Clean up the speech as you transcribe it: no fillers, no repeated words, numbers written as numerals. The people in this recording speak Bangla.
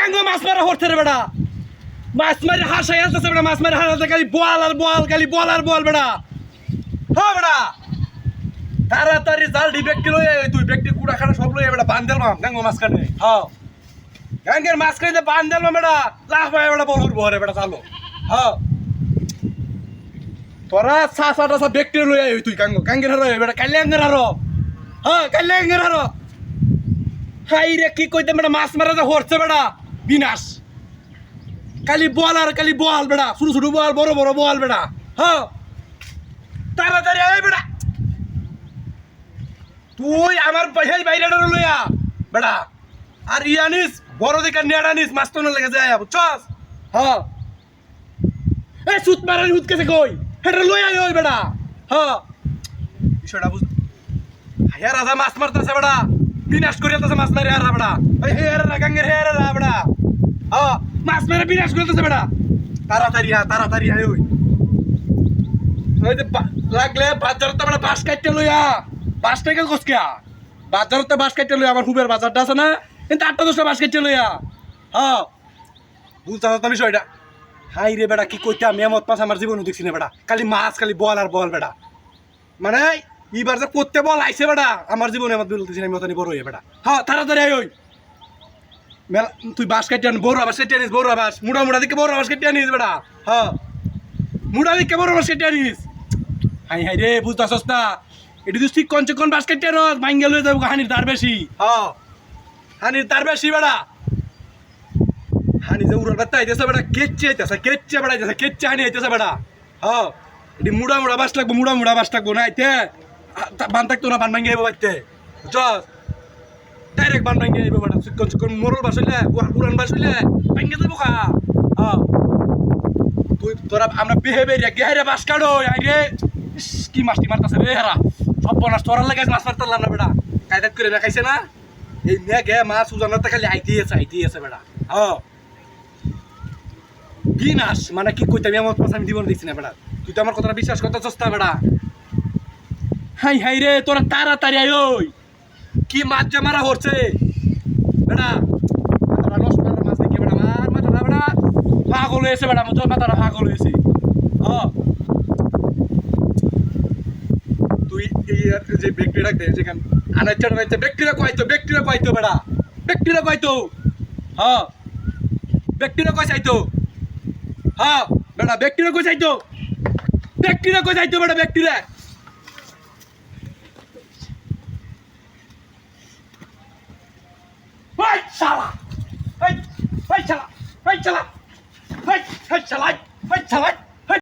গাঙ্গো মাছ মারা হচ্ছে রে বেটা মাছ মারি হাসাই আসতেছে বেটা মাছ মারি হাসাতে খালি বল আর বল খালি বল আর বল বেটা হ্যাঁ বেটা তাড়াতাড়ি জাল ডি ব্যক্তি লই তুই ব্যক্তি কুড়া খানা সব লই বেটা বান্দেল মাম গাঙ্গো মাছ কাটে হ্যাঁ গাঙ্গের মাছ কাটে বান্দেল মাম বেটা লাভ হয় বেটা বল উঠবো রে বেটা চালো হ্যাঁ তোরা সাটা সব ব্যক্তি লই তুই গাঙ্গো গাঙ্গের হারো বেটা কাল্যাঙ্গের হারো হ্যাঁ কাল্যাঙ্গের হারো হাই রে কি কইতে বেটা মাছ মারা যা হচ্ছে বেটা বিনাশ খালি বল আর খালি বল বেটা ছোট ছোট বল বড় বড় বল বেটা হ্যাঁ তাড়াতাড়ি আয় বেটা তুই আমার সেই বাইরে লইয়া বেটা আর ইয়ানিস বড় দিকে নেড়া নিস মাছ তো না লেগে যায় বুঝছস হ্যাঁ এই সুত মারানি হুত কেসে কই হেটা লইয়া ওই বেটা হ্যাঁ বিষয়টা বুঝ হায়া রাজা মাছ মারতেছে বেটা বিনাশ করে দিতেছে মাছ মারি হারা বেটা এই হেরা গাঙ্গের হেরা বেটা হ্যাঁ মাছ মেরে বিনাশ করে দিতেছে বেটা তাড়াতাড়ি আয় ওই লাগলে বাজারতে বেটা বাস কাটতে লইয়া বাস থেকে কসকিয়া বাজারতে বাস কাটতে লইয়া আমার হুবের বাজারটা আছে না কিন্তু 8-10টা বাস কাটতে লইয়া হ্যাঁ বুঝতে পারতাম বিষয়টা হাই রে বেটা কি কইতে আমি এমত মাছ আমার জীবনে দেখছি না বেটা খালি মাছ খালি বল আর বল বেটা মানে এইবার যে করতে বল আইছে বেটা আমার জীবনে এমত বলতেছি আমি মতনই বড় হয়ে বেটা হ্যাঁ তাড়াতাড়ি আয় ওই মেলা তুই বাস কাটিয়ে আন বড় বাস কেটে আনিস বড় বাস মুড়া দিকে বড় বাস কেটে আনিস বেটা হ্যাঁ মুড়া দিকে বড় বাস কেটে আনিস হাই রে বুঝতেছস না এটি তুই ঠিক কোন বাস কেটে আনস মাইঙ্গেল হয়ে যাবো হানির তার বেশি হ্যাঁ হানির তার বেশি বেটা হানি যে উড়ার বাত্তা আইতেছে বেটা কেচ্ছে হানি আইতেছে বেটা হ্যাঁ এটি মুড়া বাস লাগবো মুড়া বাস লাগবো না আইতে বান থাকতো না বান ভাঙ্গে যাবো বাইতে বুঝছস ডাইরেক্ট বান ভাঙ্গে যাবো বেটা চিকন মোরল বাস হইলে উড়ান বাস হইলে ভাঙ্গে যাবো খা হ্যাঁ তুই তোরা আমরা বেহেবেরিয়া গেহারে বাস কাটো আইরে কি মাছটি মারতেছে রে হেরা সব বনাস তোরার লাগে মাছ মারতাম না বেটা কায়দাত করে দেখাইছে না এই মেঘে মাছ উজানোতে খালি আইতেই আছে বেটা হ্যাঁ বিনাশ মানে কি কইতে আমি আমার মাছ আমি জীবন দেখছি না বেটা তুই তো আমার কথাটা বিশ্বাস করতে চেষ্টা বেটা হাই রে তোরা তাড়াতাড়ি আয় ওই কি মাছ যে মারা হচ্ছে বেটা মাথাটা নষ্ট করে মাছ দেখে বেটা আমার মাথাটা বেটা পাগল হয়েছে বেটা তোর মাথাটা পাগল হয়েছে হ্যাঁ তুই এই যে ব্যক্তিটা দে যেখানে আনাইছে ব্যক্তিরা কইতো বেটা ব্যক্তিরা কইতো হ্যাঁ ব্যক্তিরা কই চাইতো হ্যাঁ বেটা ব্যক্তিরা কই চাইতো বেটা ব্যক্তিরা ওই শালা ওই শালা